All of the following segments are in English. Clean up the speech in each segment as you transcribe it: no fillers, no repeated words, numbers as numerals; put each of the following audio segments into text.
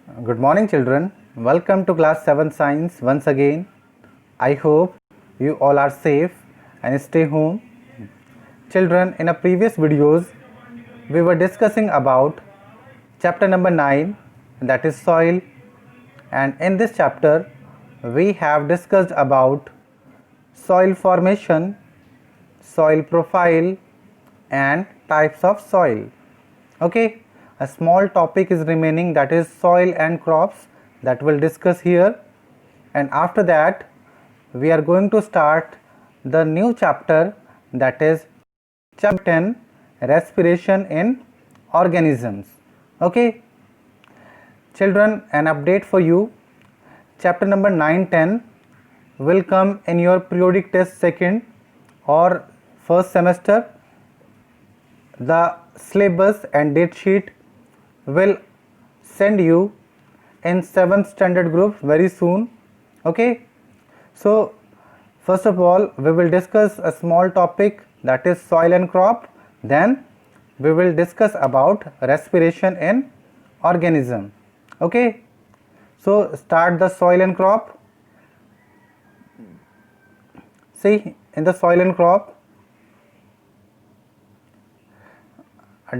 Good morning, children. Welcome to class 7 science once again. I hope you all are safe and stay home. Children, in our previous videos, we were discussing about chapter number 9, that is soil, and in this chapter, we have discussed about soil formation, soil profile, and types of soil. Okay, a small topic is remaining, that is soil and crops, that we'll discuss here, and after that we are going to start the new chapter, that is chapter 10, respiration in organisms. Okay children, an update for you. Chapter number 9, 10 will come in your periodic test second or first semester. The syllabus and date sheet will send you in 7th standard group very soon. Okay, so first of all we will discuss a small topic, that is soil and crop. Then we will discuss about respiration in organism. Okay, so start the soil and crop. See, in the soil and crop,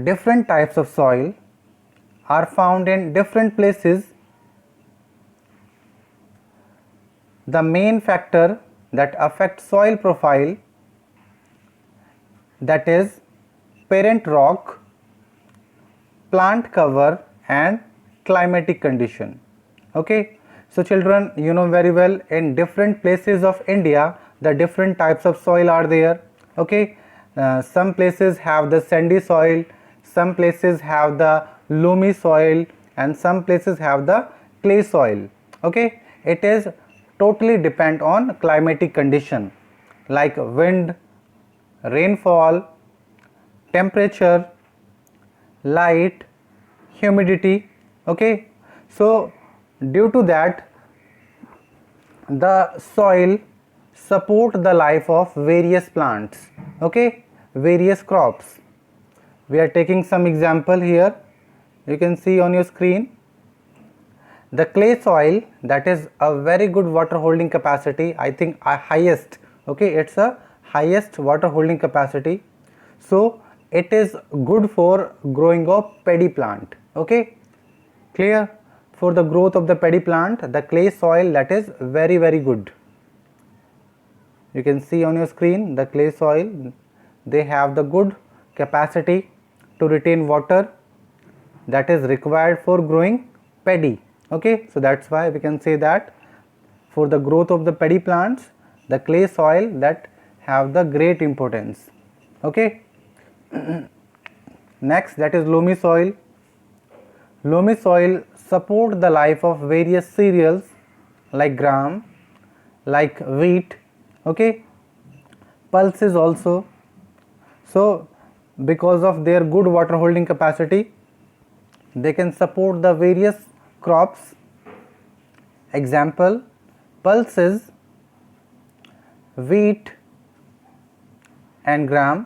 different types of soil are found in different places. The main factor that affects soil profile, that is parent rock, plant cover and climatic condition. Okay, so children, you know very well, in different places of India the different types of soil are there. Okay, some places have the sandy soil, some places have the loamy soil, and some places have the clay soil. Okay, it is totally depend on climatic condition like wind, rainfall, temperature, light, humidity. Okay, so due to that the soil support the life of various plants. Okay, various crops. We are taking some example here, you can see on your screen. The clay soil, that is a very good water holding capacity, I think highest. Okay, it's a highest water holding capacity, so it is good for growing of paddy plant. Okay, clear? For the growth of the paddy plant, the clay soil, that is very good. You can see on your screen the clay soil, they have the good capacity to retain water that is required for growing paddy. Okay, so that's why we can say that for the growth of the paddy plants, the clay soil that have the great importance. Okay, next, that is loamy soil. Loamy soil support the life of various cereals like gram, like wheat. Okay, pulses also. So because of their good water holding capacity, they can support the various crops. Example, pulses, wheat and gram.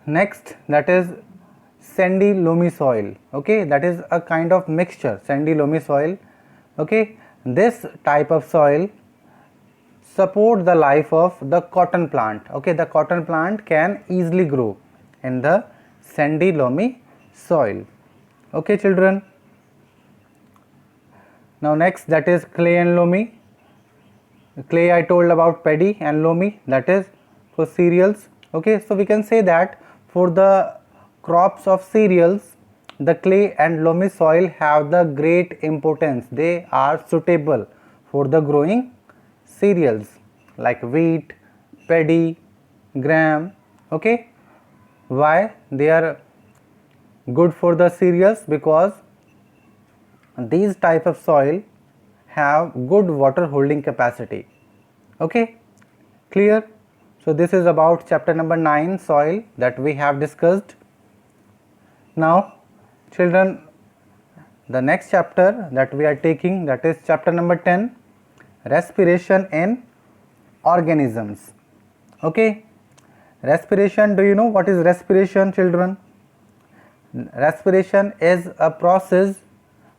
Next, that is sandy loamy soil. Okay, that is a kind of mixture, sandy loamy soil. Okay, this type of soil support the life of the cotton plant. Okay, the cotton plant can easily grow in the sandy loamy soil. Okay children, now next, that is clay and loamy. Clay I told about paddy, and loamy, that is for cereals. Okay, so we can say that for the crops of cereals, the clay and loamy soil have the great importance. They are suitable for the growing cereals like wheat, paddy, gram. Okay, why they are good for the cereals? Because these type of soil have good water holding capacity. Okay, clear? So this is about chapter number 9, soil, that we have discussed. Now children, the next chapter that we are taking, that is chapter number 10, respiration in organisms. Okay, respiration, do you know what is respiration children? Respiration is a process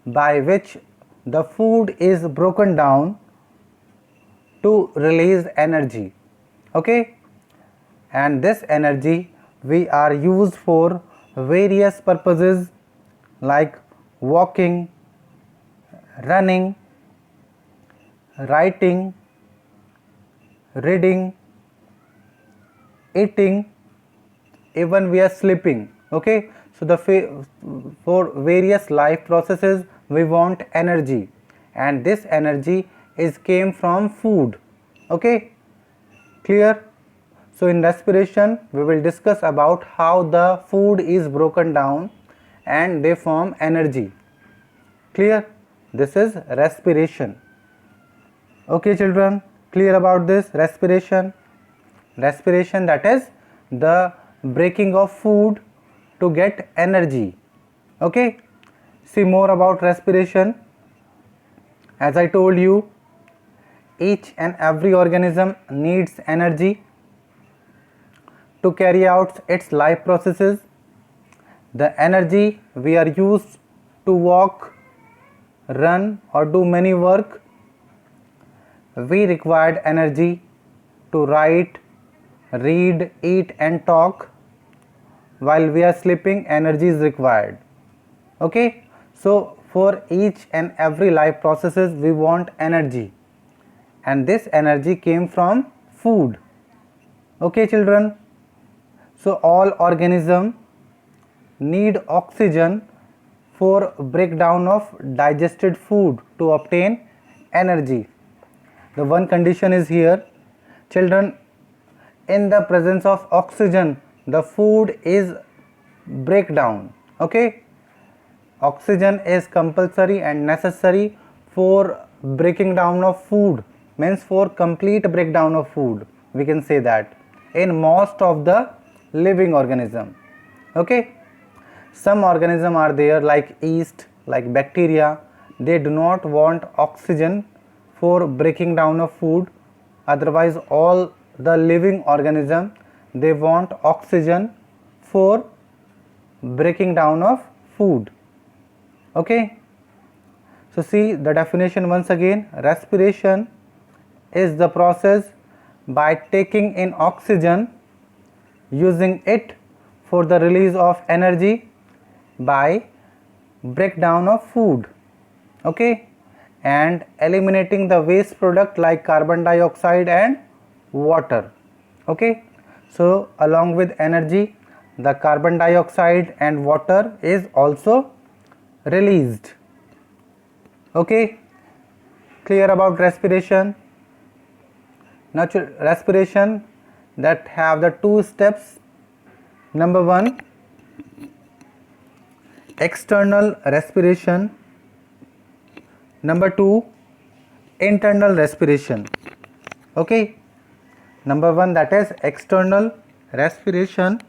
by which the food is broken down to release energy. Okay, and this energy we are used for various purposes like walking, running, writing, reading, eating, even we are sleeping. Okay, so for various life processes we want energy, and this energy is came from food. Okay, clear? So in respiration we will discuss about how the food is broken down and they form energy. Clear? This is respiration. Okay children, clear about this? Respiration, that is the breaking of food to get energy. Okay, see more about respiration. As I told you, each and every organism needs energy to carry out its life processes. The energy we are used to walk, run or do many work. We required energy to write, read, eat and talk. While we are sleeping, energy is required. Okay, so for each and every life processes we want energy, and this energy came from food. Okay children, so all organisms need oxygen for breakdown of digested food to obtain energy. The one condition is here, children, in the presence of oxygen the food is breakdown. Okay, oxygen is compulsory and necessary for breaking down of food, means for complete breakdown of food, we can say that, in most of the living organism. Okay, some organisms are there like yeast, like bacteria, they do not want oxygen for breaking down of food. Otherwise all the living organism they want oxygen for breaking down of food. Okay, so see the definition once again. Respiration is the process by taking in oxygen, using it for the release of energy by breakdown of food. Okay, and eliminating the waste product like carbon dioxide and water. Okay, so along with energy the carbon dioxide and water is also released. Okay, clear about respiration? Now respiration that have the two steps. Number one, external respiration. Number two, internal respiration. Okay, number one that is external respiration,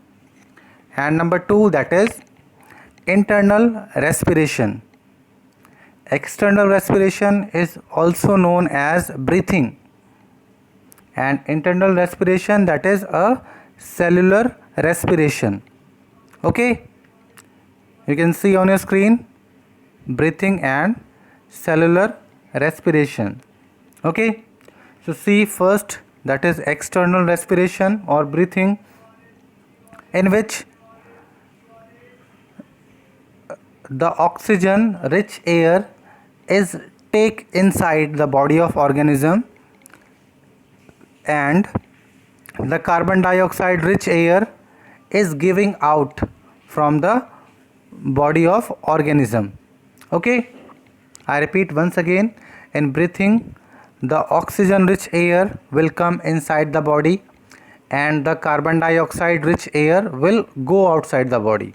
and number two that is internal respiration. External respiration is also known as breathing, and internal respiration that is a cellular respiration. Okay, you can see on your screen breathing and cellular respiration. Okay, so see first, that is external respiration or breathing, in which the oxygen rich air is take inside the body of organism, and the carbon dioxide rich air is giving out from the body of organism. Okay, I repeat once again, in breathing the oxygen rich air will come inside the body and the carbon dioxide rich air will go outside the body.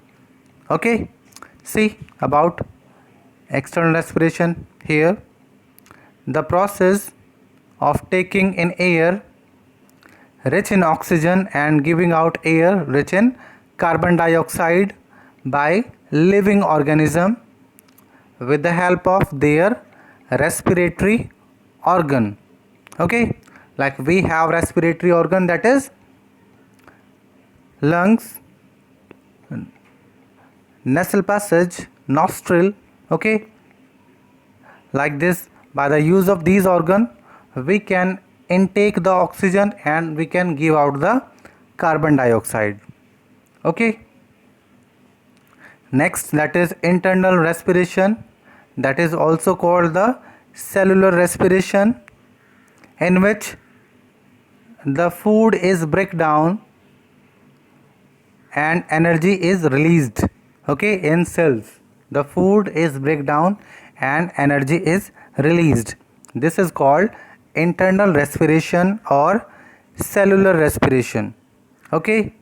Okay, see about external respiration here. The process of taking in air rich in oxygen and giving out air rich in carbon dioxide by living organism with the help of their respiratory organ. Okay, like we have respiratory organ, that is lungs, nasal passage, nostril. Okay, Like this, by the use of these organ, we can intake the oxygen and we can give out the carbon dioxide. Okay. Next, that is internal respiration, that is also called the cellular respiration, in which the food is break down and energy is released. Okay, in cells the food is break down and energy is released. This is called internal respiration or cellular respiration. Okay,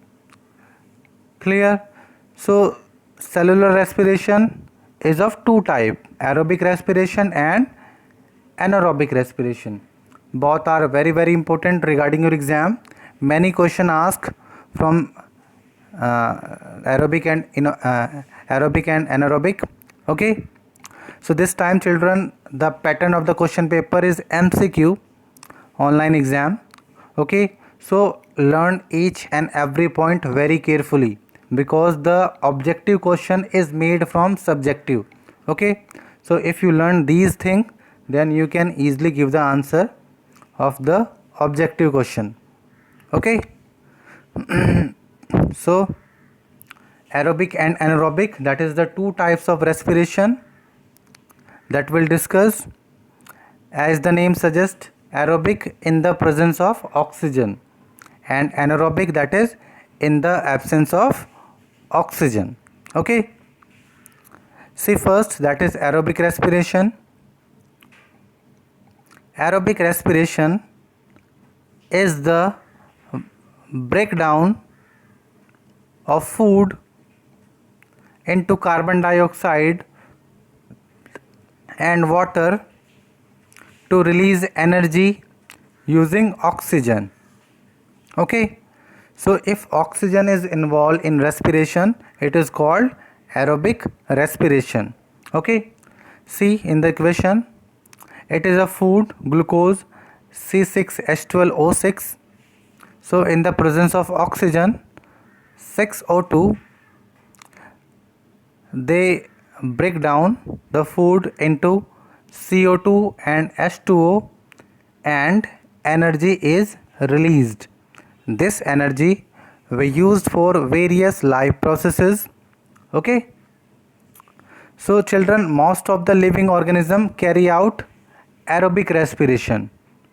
clear? So cellular respiration is of two type, aerobic respiration and anaerobic respiration. Both are very important regarding your exam. Many question ask from aerobic and anaerobic. Okay, so this time children, the pattern of the question paper is MCQ online exam. Okay, so learn each and every point very carefully, because the objective question is made from subjective. Okay, so if you learn these things, then you can easily give the answer of the objective question. Okay. So aerobic and anaerobic, that is the two types of respiration that we'll discuss. As the name suggests, aerobic in the presence of oxygen and anaerobic, that is in the absence of oxygen. Okay, see first, that is aerobic respiration. Aerobic respiration is the breakdown of food into carbon dioxide and water to release energy using oxygen. Okay, so if oxygen is involved in respiration, it is called aerobic respiration. Okay, see in the equation, it is a food, glucose, C6H12O6. So in the presence of oxygen, 6O2, they break down the food into CO2 and H2O and energy is released. This energy we used for various life processes. Okay, so children, most of the living organism carry out aerobic respiration.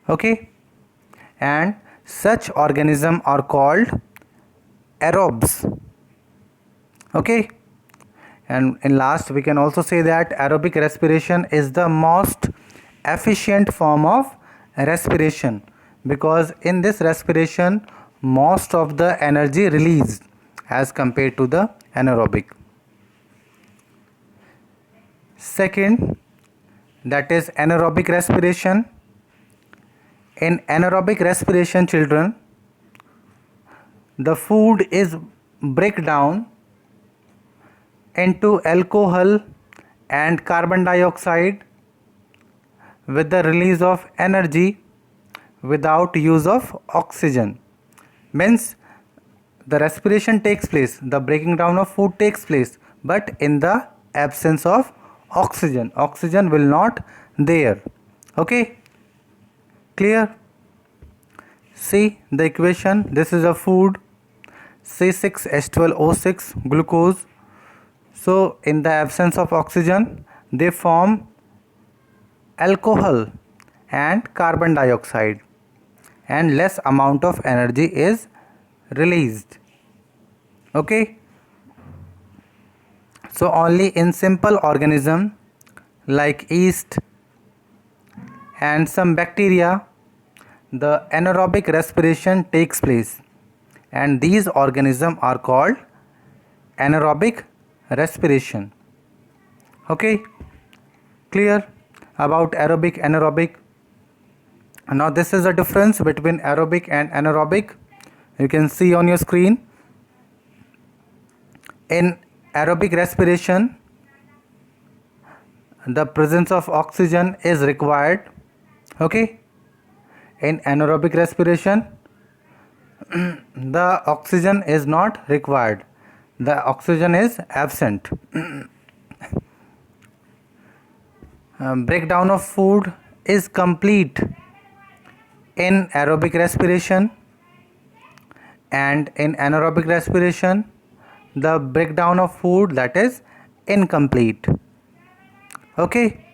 Okay, and such organism are called aerobes. Okay, and in last we can also say that aerobic respiration is the most efficient form of respiration, because in this respiration most of the energy released as compared to the anaerobic. Second, that is anaerobic respiration. In anaerobic respiration, children, the food is break down into alcohol and carbon dioxide with the release of energy without use of oxygen. Means the respiration takes place, the breaking down of food takes place, but in the absence of oxygen. Oxygen will not there. Okay, clear? See the equation, this is a food, C6H12O6, glucose. So in the absence of oxygen, they form alcohol and carbon dioxide, and less amount of energy is released. Okay, so only in simple organism like yeast and some bacteria, the anaerobic respiration takes place, and these organisms are called anaerobic respiration. Okay, clear about aerobic, anaerobic? Now this is the difference between aerobic and anaerobic. You can see on your screen. In aerobic respiration, the presence of oxygen is required. Okay, in anaerobic respiration, the oxygen is not required, the oxygen is absent. breakdown of food is complete in aerobic respiration, and in anaerobic respiration the breakdown of food that is incomplete. Okay,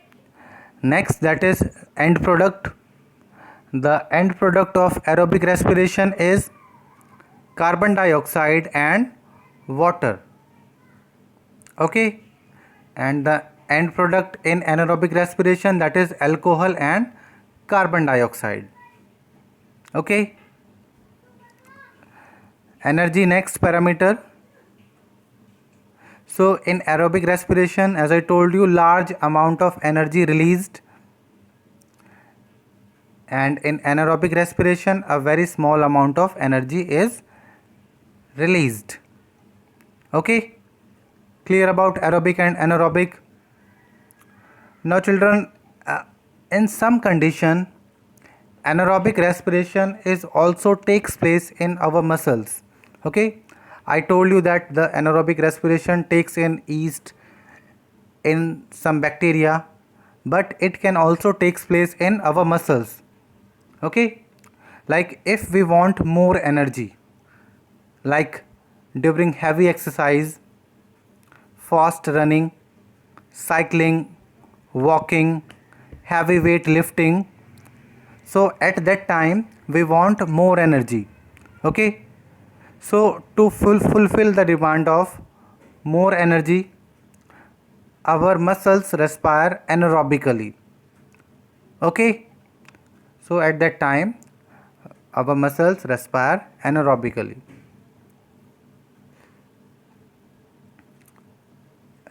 next, that is end product. The end product of aerobic respiration is carbon dioxide and water. Okay, and the end product in anaerobic respiration, that is alcohol and carbon dioxide. Okay, energy, next parameter. So in aerobic respiration, as I told you, large amount of energy released, and in anaerobic respiration a very small amount of energy is released. Okay, clear about aerobic and anaerobic? Now children, in some condition anaerobic respiration is also takes place in our muscles. Okay, I told you that the anaerobic respiration takes in yeast, in some bacteria, but it can also takes place in our muscles. Okay, like if we want more energy, like during heavy exercise, fast running, cycling, walking, heavy weight lifting, so at that time we want more energy. Okay, so to fulfill the demand of more energy, our muscles respire anaerobically. Okay, so at that time our muscles respire anaerobically.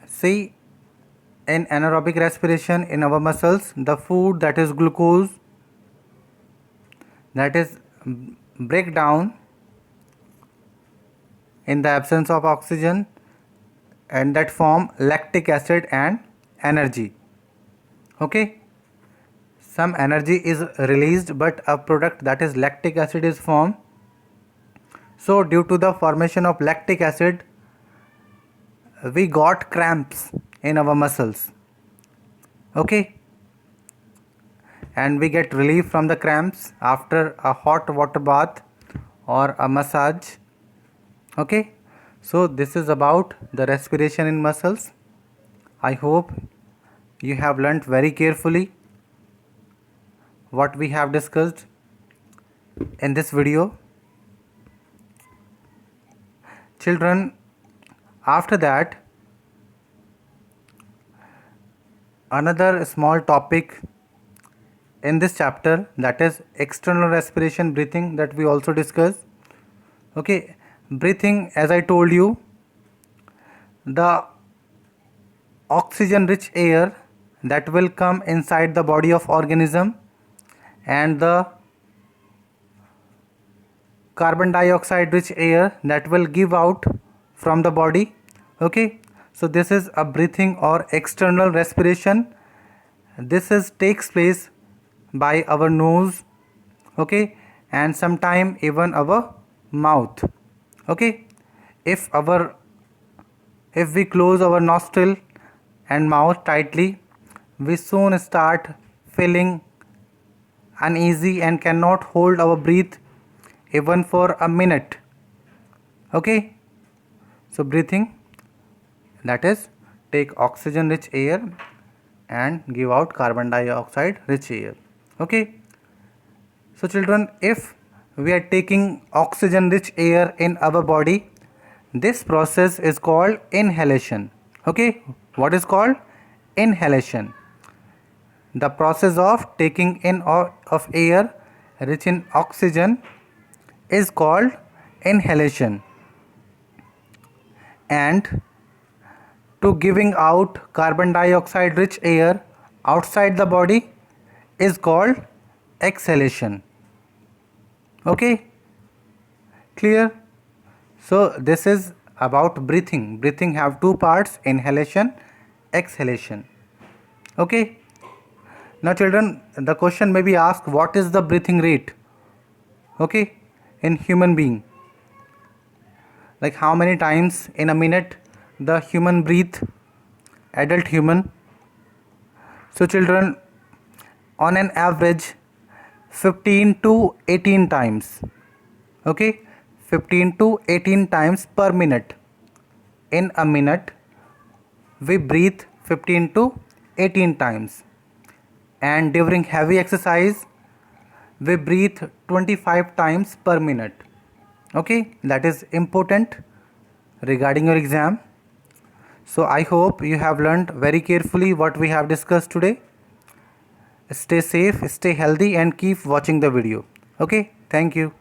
See, in anaerobic respiration in our muscles, the food that is glucose, that is break down in the absence of oxygen, and that form lactic acid and energy. Okay, some energy is released but a product that is lactic acid is formed. So due to the formation of lactic acid we got cramps in our muscles. Okay, and we get relief from the cramps after a hot water bath or a massage. Okay, so this is about the respiration in muscles. I hope you have learnt very carefully what we have discussed in this video. Children, after that, another small topic in this chapter, that is external respiration, breathing, that we also discussed. Okay, breathing, as I told you, the oxygen rich air that will come inside the body of organism and the carbon dioxide rich air that will give out from the body. Okay, so this is a breathing or external respiration. This is takes place by our nose. Okay, and sometime even our mouth. Okay, if we close our nostril and mouth tightly, we soon start feeling uneasy and cannot hold our breath even for a minute. Okay, so breathing, that is take oxygen rich air and give out carbon dioxide rich air. Okay, so children, if we are taking oxygen rich air in our body, this process is called inhalation. Okay, what is called inhalation? The process of taking in of air rich in oxygen is called inhalation, and to giving out carbon dioxide rich air outside the body is called exhalation. Okay, clear? So this is about breathing. Breathing have two parts, inhalation, exhalation. Okay, now children, the question may be asked, what is the breathing rate? Okay, in human being, like how many times in a minute the human breathe, adult human? So children, on an average 15 to 18 times, okay, 15 to 18 times per minute. In a minute we breathe 15 to 18 times, and during heavy exercise we breathe 25 times per minute. Okay, that is important regarding your exam. So I hope you have learned very carefully what we have discussed today. Stay safe, stay healthy, and keep watching the video. Okay, thank you.